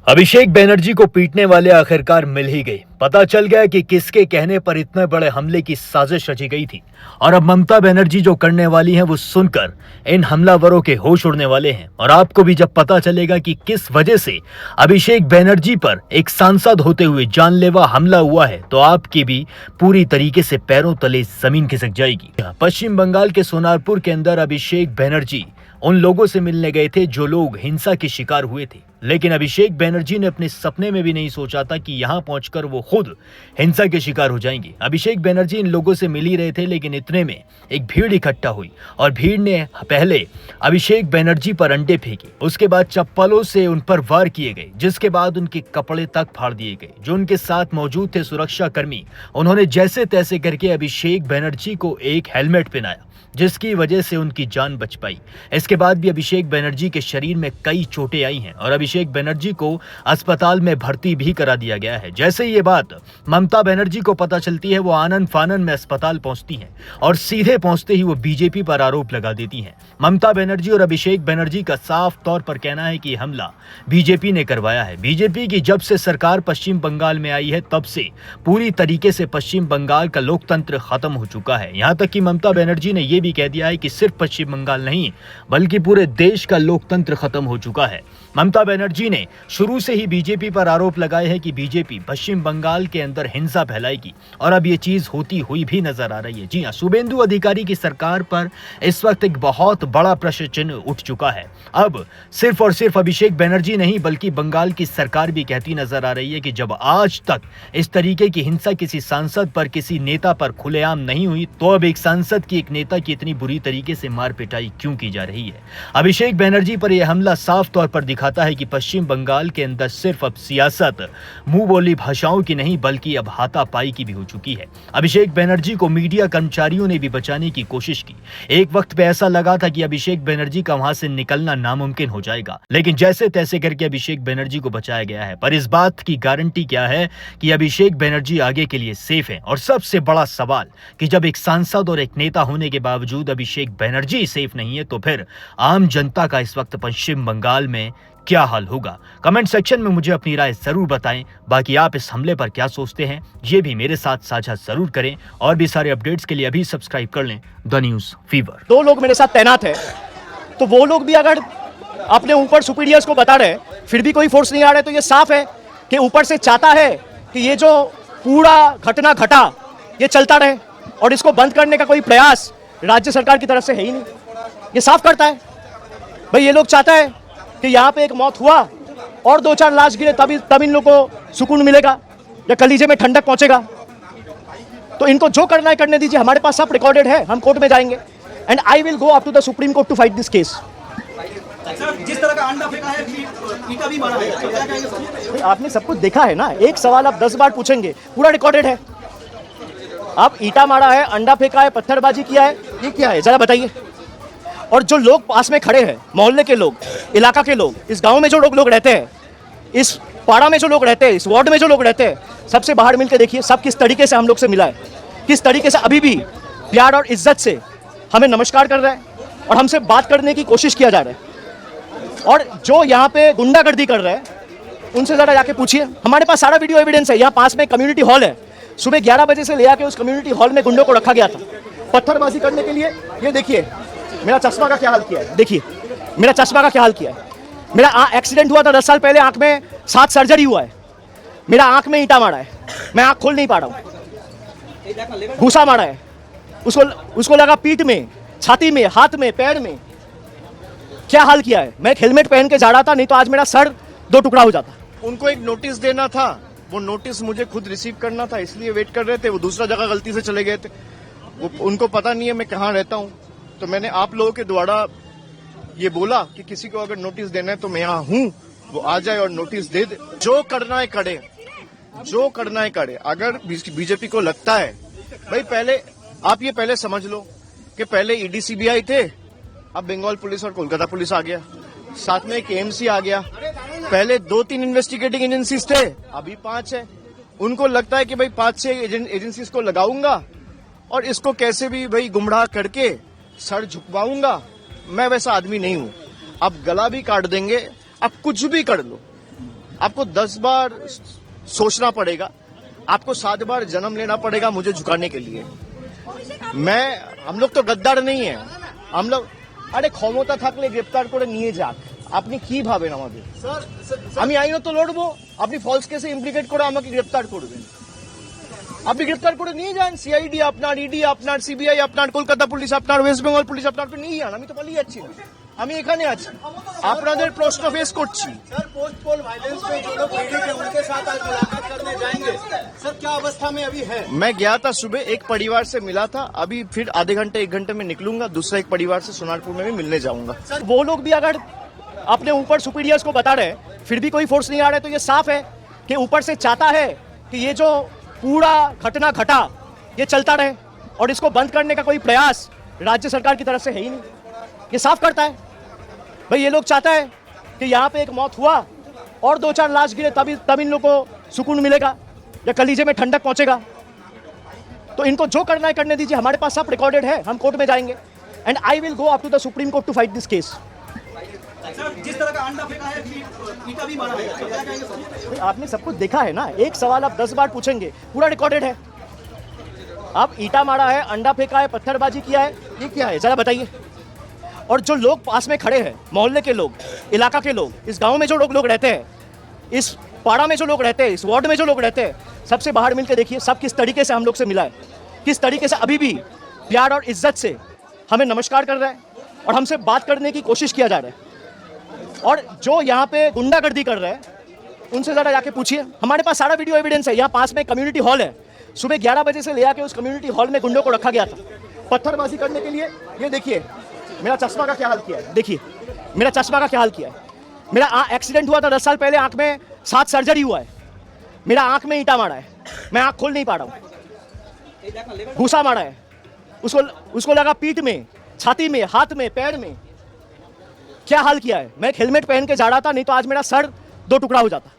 अभिषेक बनर्जी को पीटने वाले आखिरकार मिल ही गए। पता चल गया कि किसके कहने पर इतने बड़े हमले की साजिश रची गई थी और अब ममता बनर्जी जो करने वाली हैं वो सुनकर इन हमलावरों के होश उड़ने वाले हैं। और आपको भी जब पता चलेगा कि किस वजह से अभिषेक बनर्जी पर एक सांसद होते हुए जानलेवा हमला हुआ है तो आपकी भी पूरी तरीके से पैरों तले जमीन खिसक जाएगी। पश्चिम बंगाल के सोनारपुर के अंदर अभिषेक बनर्जी उन लोगों से मिलने गए थे जो लोग हिंसा के शिकार हुए थे, लेकिन अभिषेक बनर्जी ने अपने सपने में भी नहीं सोचा था कि यहां पहुंचकर वो खुद हिंसा के शिकार हो जाएंगे। अभिषेक बनर्जी इन लोगों से मिल ही रहे थे, लेकिन इतने में एक भीड़ इकट्ठा हुई और भीड़ ने पहले अभिषेक बनर्जी पर अंडे फेंके, उसके बाद चप्पलों से उन पर वार किए गए, जिसके बाद उनके कपड़े तक फाड़ दिए गए। जो उनके साथ मौजूद थे सुरक्षा कर्मी, उन्होंने जैसे तैसे करके अभिषेक बनर्जी को एक हेलमेट पहनाया, जिसकी वजह से उनकी जान बच पाई। इसके बाद भी अभिषेक बनर्जी के शरीर में कई चोटें आई हैं और अभिषेक बनर्जी को अस्पताल में भर्ती भी करा दिया गया है। जैसे ये बात ममता बनर्जी को पता चलती है, वो आनन फानन में अस्पताल पहुंचती हैं और सीधे पहुंचते ही वो बीजेपी पर आरोप लगा देती हैं। ममता बनर्जी और अभिषेक बनर्जी का साफ तौर पर कहना है कि हमला बीजेपी ने करवाया है। बीजेपी की जब से सरकार पश्चिम बंगाल में आई है तब से पूरी तरीके से पश्चिम बंगाल का लोकतंत्र खत्म हो चुका है। यहाँ तक कि ममता बनर्जी ने यह भी कह दिया है कि सिर्फ पश्चिम बंगाल नहीं बल्कि पूरे देश का लोकतंत्र खत्म हो चुका है। ममता बनर्जी ने शुरू से ही बीजेपी पर आरोप लगाए हैं कि बीजेपी पश्चिम बंगाल के अंदर हिंसा फैलाएगी और अब ये चीज होती हुई भी नजर आ रही है। जी हां, शुभेंदु अधिकारी की सरकार पर इस वक्त एक बहुत बड़ा प्रश्न चिन्ह उठ चुका है। अब सिर्फ और सिर्फ अभिषेक बनर्जी नहीं बल्कि बंगाल की सरकार भी कहती नजर आ रही है कि जब आज तक इस तरीके की हिंसा किसी सांसद पर, किसी नेता पर खुलेआम नहीं हुई, तो अब एक सांसद की, एक नेता की इतनी बुरी तरीके से मार पिटाई क्यों की जा रही है। अभिषेक बनर्जी पर यह हमला साफ तौर पर दिखाता है कि पश्चिम बंगाल के अंदर सिर्फ अब सियासत मुंह बोली भाषाओं की नहीं बल्कि अब हाथापाई की भी हो चुकी है। अभिषेक बनर्जी को मीडिया कर्मचारियों ने भी बचाने की कोशिश की। एक वक्त पे ऐसा लगा था कि अभिषेक बनर्जी का वहां से निकलना नामुमकिन हो जाएगा, लेकिन जैसे तैसे करके अभिषेक बनर्जी को बचाया गया है। पर इस बात की गारंटी क्या है कि अभिषेक बनर्जी आगे के लिए सेफ है? और सबसे बड़ा सवाल कि जब एक सांसद और एक नेता होने के बावजूद अभिषेक बनर्जी सेफ नहीं है तो फिर आम जनता का इस वक्त पश्चिम बंगाल में क्या हाल होगा? कमेंट सेक्शन में मुझे अपनी राय जरूर बताएं। बाकी आप इस हमले पर क्या सोचते हैं ये भी मेरे साथ साझा जरूर करें और भी सारे अपडेट्स के लिए अभी सब्सक्राइब कर लें द न्यूज़ फीवर। दो लोग मेरे साथ तैनात है, तो वो लोग भी अगर अपने ऊपर सुपीरियर्स को बता रहे फिर भी कोई फोर्स नहीं आ रहा है, तो ये साफ है कि ऊपर से चाहता है कि ये जो पूरा घटना घटा ये चलता रहे और इसको बंद करने का कोई प्रयास राज्य सरकार की तरफ से है ही नहीं। ये साफ करता है भाई, ये लोग चाहता है कि यहाँ पे एक मौत हुआ और 2-4 लाश गिरे तब इन लोगों को सुकून मिलेगा या कलीजे में ठंडक पहुंचेगा। तो इनको जो करना है करने दीजिए, हमारे पास सब रिकॉर्डेड है, हम कोर्ट में जाएंगे and I will go up to the supreme court to fight this case. जिस तरह का अंडा फेंका है, ईंटा भी मारा है, आपने सब कुछ देखा है ना। एक सवाल आप 10 बार पूछेंगे, पूरा रिकॉर्डेड है। आप ईंटा मारा है, अंडा फेंका है, पत्थरबाजी किया है, ये क्या है जरा बताइए। और जो लोग पास में खड़े हैं, मोहल्ले के लोग, इलाका के लोग, इस गांव में जो लोग रहते हैं, इस पाड़ा में जो लोग रहते हैं, इस वार्ड में जो लोग रहते हैं, सबसे बाहर मिलकर देखिए सब किस तरीके से हम लोग से मिला है, किस तरीके से अभी भी प्यार और इज्जत से हमें नमस्कार कर रहा है और हमसे बात करने की कोशिश किया जा रहा है। और जो यहाँ पे गुंडागर्दी कर रहे हैं उनसे ज़रा जाके पूछिए। हमारे पास सारा वीडियो एविडेंस है। यहाँ पास में कम्युनिटी हॉल है, सुबह 11 बजे से ले आके उस कम्युनिटी हॉल में गुंडों को रखा गया था पत्थरबाजी करने के लिए। ये देखिए मेरा चश्मा का क्या हाल किया है, देखिए मेरा चश्मा का क्या हाल किया है। मेरा एक्सीडेंट हुआ था 10 साल पहले, आंख में 7 सर्जरी हुआ है, मेरा आंख में ईंटा मारा है, मैं आंख खोल नहीं पा रहा हूँ, घूसा मारा है, उसको लगा पीठ में, छाती में, हाथ में, पैर में, क्या हाल किया है। मैं एक हेलमेट पहन के जा रहा था, नहीं तो आज मेरा सर 2 टुकड़ा हो जाता। उनको एक नोटिस देना था, वो नोटिस मुझे खुद रिसीव करना था, इसलिए वेट कर रहे थे। वो दूसरा जगह गलती से चले गए थे, वो उनको पता नहीं है मैं कहाँ रहता हूँ। तो मैंने आप लोगों के द्वारा ये बोला कि किसी को अगर नोटिस देना है तो मैं यहाँ हूँ, वो आ जाए और नोटिस दे दे। जो करना है करे, जो करना है करे। अगर बीजेपी को लगता है भाई, पहले आप ये पहले समझ लो कि पहले ईडी सीबीआई थे, अब बंगाल पुलिस और कोलकाता पुलिस आ गया, साथ में एक एएमसी आ गया। पहले 2-3 इन्वेस्टिगेटिंग एजेंसीज थे, अभी 5 है। उनको लगता है कि भाई 5-6 एजेंसीज को लगाऊंगा और इसको कैसे भी भाई गुमराह करके सर झुकवाऊंगा। मैं वैसा आदमी नहीं हूं। आप गला भी काट देंगे, आप कुछ भी कर लो, आपको 10 बार सोचना पड़ेगा, आपको 7 बार जन्म लेना पड़ेगा मुझे झुकाने के लिए। हम लोग तो गद्दार नहीं है, हम लोग আরে ক্ষমতা থাকলে গ্রেফতার করে নিয়ে যাক, আপনি কি ভাবেন আমাদের? আমি আইনত তো লড়বো, আপনি ফলস কেসে ইমপ্লিকেট করে আমাকে গ্রেফতার করবেন। আপনি গ্রেফতার করে নিয়ে যান, সিআইডি আপনার, ইডি আপনার, সিবিআই আপনার, কলকাতা পুলিশ আপনার, ওয়েস্ট বেঙ্গল পুলিশ আপনার, আপনি নিয়ে যান, আমি তো পালিয়ে যাচ্ছি না, আমি এখানে আছি, আপনাদের প্রশ্ন ফেস করছি। सर पोस्ट पोल वायलेंस में जो लोग पीड़ित हैं उनके साथ आज मुलाकात करने जाएंगे, सर क्या अवस्था में अभी है? मैं गया था सुबह, एक परिवार से मिला था, अभी फिर आधे घंटे 1 घंटे में निकलूंगा, दूसरा एक परिवार से सोनारपुर में भी मिलने जाऊंगा। सर वो लोग भी अगर अपने ऊपर सुपीरियर्स को बता रहे हैं फिर भी कोई फोर्स नहीं आ रहा है तो ये साफ है कि ऊपर से चाहता है कि ये जो पूरा घटना घटा ये चलता रहे और इसको बंद करने का कोई प्रयास राज्य सरकार की तरफ से है ही नहीं। ये साफ करता है भाई ये लोग चाहता है कि यहाँ पे एक मौत हुआ और 2-4 लाश गिरे तब इन लोग को सुकून मिलेगा या कलीजे में ठंडक पहुंचेगा। तो इनको जो करना है करने दीजिए, हमारे पास सब रिकॉर्डेड है, हम कोर्ट में जाएंगे and I will go up to the supreme court to fight this case. Sir जिस तरह का अंडा फेंका है ईटा भी मारा है, क्या कहेंगे सर? भाई आपने सब कुछ देखा है ना, एक सवाल आप 10 बार पूछेंगे, पूरा रिकॉर्डेड है। आप ईटा मारा है, अंडा फेंका है, पत्थरबाजी किया है, ये क्या है जरा बताइए। और जो लोग पास में खड़े हैं, मोहल्ले के लोग, इलाका के लोग, इस गांव में जो लोग रहते हैं, इस पाड़ा में जो लोग रहते हैं, इस वार्ड में जो लोग रहते हैं, सबसे बाहर मिलकर देखिए सब किस तरीके से हम लोग से मिला है, किस तरीके से अभी भी प्यार और इज्जत से हमें नमस्कार कर रहा है और हमसे बात करने की कोशिश किया जा रहा है। और जो यहाँ पे गुंडागर्दी कर रहे हैं उनसे ज़रा जाके पूछिए, हमारे पास सारा वीडियो एविडेंस है। यहाँ पास में कम्युनिटी हॉल है, सुबह 11 बजे से ले आके उस कम्युनिटी हॉल में गुंडों को रखा गया था पत्थरबाजी करने के लिए। ये देखिए मेरा चश्मा का क्या हाल किया है, देखिए मेरा चश्मा का क्या हाल किया है। मेरा एक्सीडेंट हुआ था 10 साल पहले, आंख में 7 सर्जरी हुआ है, मेरा आंख में ईंटा मारा है, मैं आंख खोल नहीं पा रहा हूँ, घूसा मारा है, उसको लगा पीठ में, छाती में, हाथ में, पैर में, क्या हाल किया है। मैं एक हेलमेट पहन के जा रहा था, नहीं तो आज मेरा सर 2 टुकड़ा हो जाता।